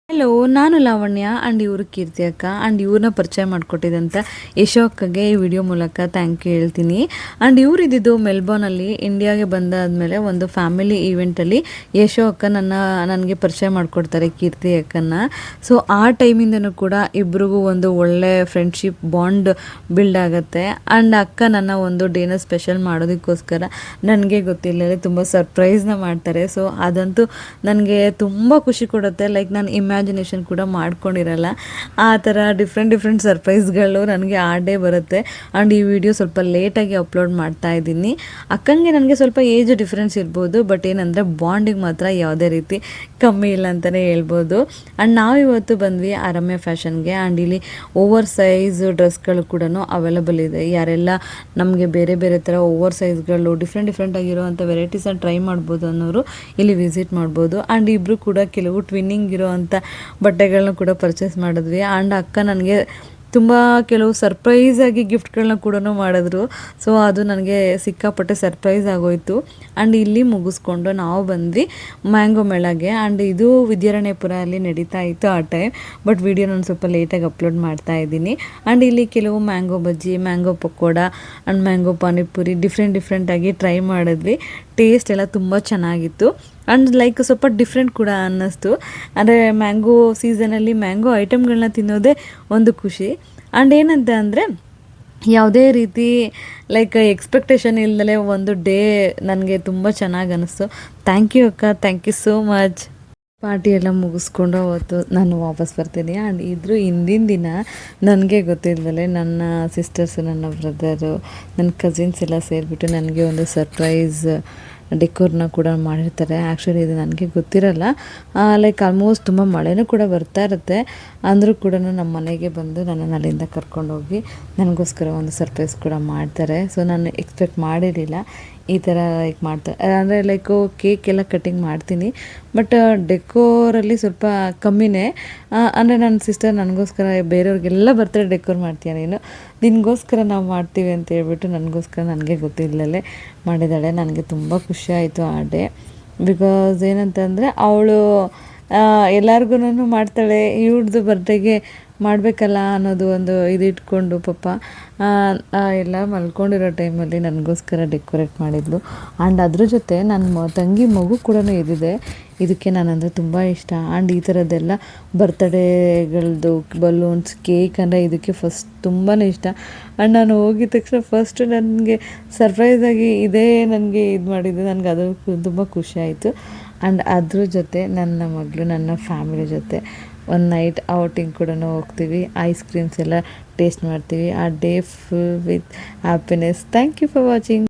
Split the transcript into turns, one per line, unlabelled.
Hello, ನಾನು Lavanya and ಇವರು ಕೀರ್ತಿ ಅಕ್ಕ ಆ್ಯಂಡ್ ಇವ್ರನ್ನ ಪರಿಚಯ ಮಾಡಿಕೊಟ್ಟಿದ್ದಂಥ ಯಶೋ ಅಕ್ಕಗೆ ಈ ವಿಡಿಯೋ ಮೂಲಕ ಥ್ಯಾಂಕ್ ಯು ಹೇಳ್ತೀನಿ. ಆ್ಯಂಡ್ ಇವ್ರು ಇದ್ದಿದ್ದು ಮೆಲ್ಬೋರ್ನಲ್ಲಿ ಇಂಡಿಯಾಗೆ ಬಂದಾದಮೇಲೆ ಒಂದು ಫ್ಯಾಮಿಲಿ ಈವೆಂಟಲ್ಲಿ ಯಶೋ ಅಕ್ಕ ನನಗೆ ಪರಿಚಯ ಮಾಡಿಕೊಡ್ತಾರೆ ಕೀರ್ತಿ ಅಕ್ಕನ. ಸೊ ಆ ಟೈಮಿಂದನೂ ಕೂಡ ಇಬ್ರಿಗೂ ಒಂದು ಒಳ್ಳೆ ಫ್ರೆಂಡ್ಶಿಪ್ ಬಾಂಡ್ ಬಿಲ್ಡ್ ಆಗುತ್ತೆ. ಆ್ಯಂಡ್ ಅಕ್ಕ ನನ್ನ ಒಂದು ಡೇನ ಸ್ಪೆಷಲ್ ಮಾಡೋದಕ್ಕೋಸ್ಕರ ನನಗೆ ಗೊತ್ತಿಲ್ಲದೆ ತುಂಬ ಸರ್ಪ್ರೈಸ್ನ ಮಾಡ್ತಾರೆ. ಸೊ ಅದಂತೂ ನನಗೆ ತುಂಬ ಖುಷಿ ಕೊಡುತ್ತೆ. ಲೈಕ್ ನಾನು ಇಮ್ಯಾಜಿನೇಷನ್ ಕೂಡ ಮಾಡ್ಕೊಂಡಿರಲ್ಲ. ಆ ಥರ ಡಿಫ್ರೆಂಟ್ ಸರ್ಪ್ರೈಸ್ಗಳು ನನಗೆ ಆ ಡೇ ಬರುತ್ತೆ. ಆ್ಯಂಡ್ ಈ ವಿಡಿಯೋ ಸ್ವಲ್ಪ ಲೇಟಾಗಿ ಅಪ್ಲೋಡ್ ಮಾಡ್ತಾ ಇದ್ದೀನಿ. ಅಕ್ಕಂಗೆ ನನಗೆ ಸ್ವಲ್ಪ ಏಜ್ ಡಿಫ್ರೆನ್ಸ್ ಇರ್ಬೋದು, ಬಟ್ ಏನಂದರೆ ಬಾಂಡಿಗೆ ಮಾತ್ರ ಯಾವುದೇ ರೀತಿ ಕಮ್ಮಿ ಇಲ್ಲ ಅಂತಲೇ ಹೇಳ್ಬೋದು. ಆ್ಯಂಡ್ ನಾವಿವತ್ತು ಬಂದ್ವಿ ಅರಮ್ಯ ಫ್ಯಾಷನ್ಗೆ. ಆ್ಯಂಡ್ ಇಲ್ಲಿ ಓವರ್ ಸೈಜ್ ಡ್ರೆಸ್ಗಳು ಕೂಡ ಅವೈಲಬಲ್ ಇದೆ. ಯಾರೆಲ್ಲ ನಮಗೆ ಬೇರೆ ಬೇರೆ ಥರ ಓವರ್ ಸೈಜ್ಗಳು ಡಿಫ್ರೆಂಟ್ ಆಗಿರೋವಂಥ ವೆರೈಟೀಸನ್ನು ಟ್ರೈ ಮಾಡ್ಬೋದು ಅನ್ನೋರು ಇಲ್ಲಿ ವಿಸಿಟ್ ಮಾಡ್ಬೋದು. ಆ್ಯಂಡ್ ಇಬ್ಬರು ಕೂಡ ಕೆಲವು ಟ್ವಿನ್ನಿಂಗ್ ಇರೋವಂಥ ಬಟ್ಟೆಗಳನ್ನ ಕೂಡ ಪರ್ಚೇಸ್ ಮಾಡಿದ್ವಿ. ಆ್ಯಂಡ್ ಅಕ್ಕ ನನಗೆ ತುಂಬ ಕೆಲವು ಸರ್ಪ್ರೈಸಾಗಿ ಗಿಫ್ಟ್ಗಳನ್ನ ಕೂಡ ಮಾಡಿದ್ರು. ಸೊ ಅದು ನನಗೆ ಸಿಕ್ಕಾಪಟ್ಟೆ ಸರ್ಪ್ರೈಸ್ ಆಗೋಯಿತು. ಆ್ಯಂಡ್ ಇಲ್ಲಿ ಮುಗಿಸ್ಕೊಂಡು ನಾವು ಬಂದ್ವಿ ಮ್ಯಾಂಗೋ ಮೇಳಗೆ. ಆ್ಯಂಡ್ ಇದು ವಿದ್ಯಾರಣ್ಯಪುರ ಅಲ್ಲಿ ನಡೀತಾ ಇತ್ತು ಆ ಟೈಮ್, ಬಟ್ ವಿಡಿಯೋ ನಾನು ಸ್ವಲ್ಪ ಲೇಟಾಗಿ ಅಪ್ಲೋಡ್ ಮಾಡ್ತಾ ಇದ್ದೀನಿ. ಆ್ಯಂಡ್ ಇಲ್ಲಿ ಕೆಲವು mango bajji, mango pakoda and mango panipuri ಡಿಫ್ರೆಂಟಾಗಿ ಟ್ರೈ ಮಾಡಿದ್ವಿ. ಟೇಸ್ಟ್ ಎಲ್ಲ ತುಂಬ ಚೆನ್ನಾಗಿತ್ತು. ಆ್ಯಂಡ್ ಲೈಕ್ ಸ್ವಲ್ಪ ಡಿಫ್ರೆಂಟ್ ಕೂಡ ಅನ್ನಿಸ್ತು. ಅಂದರೆ ಮ್ಯಾಂಗೋ ಸೀಸನಲ್ಲಿ ಮ್ಯಾಂಗೋ ಐಟಮ್ಗಳನ್ನ ತಿನ್ನೋದೇ ಒಂದು ಖುಷಿ. ಆ್ಯಂಡ್ ಏನಂತ ಅಂದರೆ ಯಾವುದೇ ರೀತಿ ಲೈಕ್ ಎಕ್ಸ್ಪೆಕ್ಟೇಷನ್ ಇಲ್ದಲೇ ಒಂದು ಡೇ ನನಗೆ ತುಂಬ ಚೆನ್ನಾಗಿ ಅನ್ನಿಸ್ತು. ಥ್ಯಾಂಕ್ ಯು ಅಕ್ಕ, thank you so much. Party ಎಲ್ಲ ಮುಗಿಸ್ಕೊಂಡು ಅವತ್ತು ನಾನು ವಾಪಸ್ ಬರ್ತೀನಿ. ಆ್ಯಂಡ್ ಇದ್ರ ಹಿಂದಿನ ದಿನ ನನಗೆ ಗೊತ್ತಿಲ್ಲದಲೇ ನನ್ನ ಸಿಸ್ಟರ್ಸು, ನನ್ನ ಬ್ರದರು, ನನ್ನ ಕಸಿನ್ಸ್ ಎಲ್ಲ ಸೇರಿಬಿಟ್ಟು ನನಗೆ ಒಂದು ಸರ್ಪ್ರೈಸ್ ಡೆಕೋರ್ನ ಕೂಡ ಮಾಡಿರ್ತಾರೆ. ಆ್ಯಕ್ಚುಲಿ ಇದು ನನಗೆ ಗೊತ್ತಿರಲ್ಲ. ಲೈಕ್ ಆಲ್ಮೋಸ್ಟ್ ತುಂಬ ಮಳೆನೂ ಕೂಡ ಬರ್ತಾ ಇರುತ್ತೆ. ಅಂದರೂ ಕೂಡ ನಮ್ಮ ಮನೆಗೆ ಬಂದು ನನ್ನನ್ನು ಅಲ್ಲಿಂದ ಕರ್ಕೊಂಡೋಗಿ ನನಗೋಸ್ಕರ ಒಂದು ಸರ್ಪ್ರೈಸ್ ಕೂಡ ಮಾಡ್ತಾರೆ. ಸೊ ನಾನು ಎಕ್ಸ್ಪೆಕ್ಟ್ ಮಾಡಿರಲಿಲ್ಲ ಈ ಥರ ಲೈಕ್ ಮಾಡ್ತಾರೆ. ಅಂದರೆ ಲೈಕು ಕೇಕ್ ಎಲ್ಲ ಕಟ್ಟಿಂಗ್ ಮಾಡ್ತೀನಿ, ಬಟ್ ಡೆಕೋರಲ್ಲಿ ಸ್ವಲ್ಪ ಕಮ್ಮಿನೇ. ಅಂದರೆ ನನ್ನ ಸಿಸ್ಟರ್ ನನಗೋಸ್ಕರ ಬೇರೆಯವ್ರಿಗೆಲ್ಲ ಬರ್ತಾರೆ ಡೆಕೋರ್ ಮಾಡ್ತೀಯ ನೀನು, ನಿನಗೋಸ್ಕರ ನಾವು ಮಾಡ್ತೀವಿ ಅಂತ ಹೇಳ್ಬಿಟ್ಟು ನನಗೋಸ್ಕರ ನನಗೆ ಗೊತ್ತಿಲ್ಲಲೇ ಮಾಡಿದ್ದಾಳೆ. ನನಗೆ ತುಂಬ ಖುಷಿ ಆಯಿತು ಆ ಡೇ. ಬಿಕಾಸ್ ಏನಂತಂದರೆ ಅವಳು ಎಲ್ಲರಿಗೂ ಮಾಡ್ತಾಳೆ, ಇವ್ರದ್ದು ಬರ್ಡೇಗೆ ಮಾಡಬೇಕಲ್ಲ ಅನ್ನೋದು ಒಂದು ಇಟ್ಕೊಂಡು ಪಾಪ ಎಲ್ಲ ಮಲ್ಕೊಂಡಿರೋ ಟೈಮಲ್ಲಿ ನನಗೋಸ್ಕರ ಡೆಕೋರೇಟ್ ಮಾಡಿದ್ಲು. ಆ್ಯಂಡ್ ಅದ್ರ ಜೊತೆ ನನ್ನ ತಂಗಿ ಮಗು ಕೂಡ ಇದ್ದಿದೆ. ಇದಕ್ಕೆ ನಾನಂದರೆ ತುಂಬ ಇಷ್ಟ. ಆ್ಯಂಡ್ ಈ ಥರದ್ದೆಲ್ಲ ಬರ್ತ್ಡೇಗಳದ್ದು ಬಲೂನ್ಸ್, ಕೇಕ್ ಅಂದರೆ ಇದಕ್ಕೆ ಫಸ್ಟ್ ತುಂಬಾ ಇಷ್ಟ. ಆ್ಯಂಡ್ ನಾನು ಹೋಗಿದ ತಕ್ಷಣ ಫಸ್ಟು ನನಗೆ ಸರ್ಪ್ರೈಸಾಗಿ ಇದೇ ನನಗೆ ಇದು ಮಾಡಿದ್ದು, ನನಗೆ ಅದು ತುಂಬ ಖುಷಿ ಆಯಿತು. ಆ್ಯಂಡ್ ಅದ್ರ ಜೊತೆ ನನ್ನ ಮಗಳು ನನ್ನ ಫ್ಯಾಮಿಲಿ ಜೊತೆ ಒಂದು ನೈಟ್ ಔಟಿಂಗ್ ಕೂಡ ಹೋಗ್ತೀವಿ. ಐಸ್ ಕ್ರೀಮ್ಸ್ ಎಲ್ಲ ಟೇಸ್ಟ್ ಮಾಡ್ತೀವಿ. ಆ day full with happiness. Thank you for watching.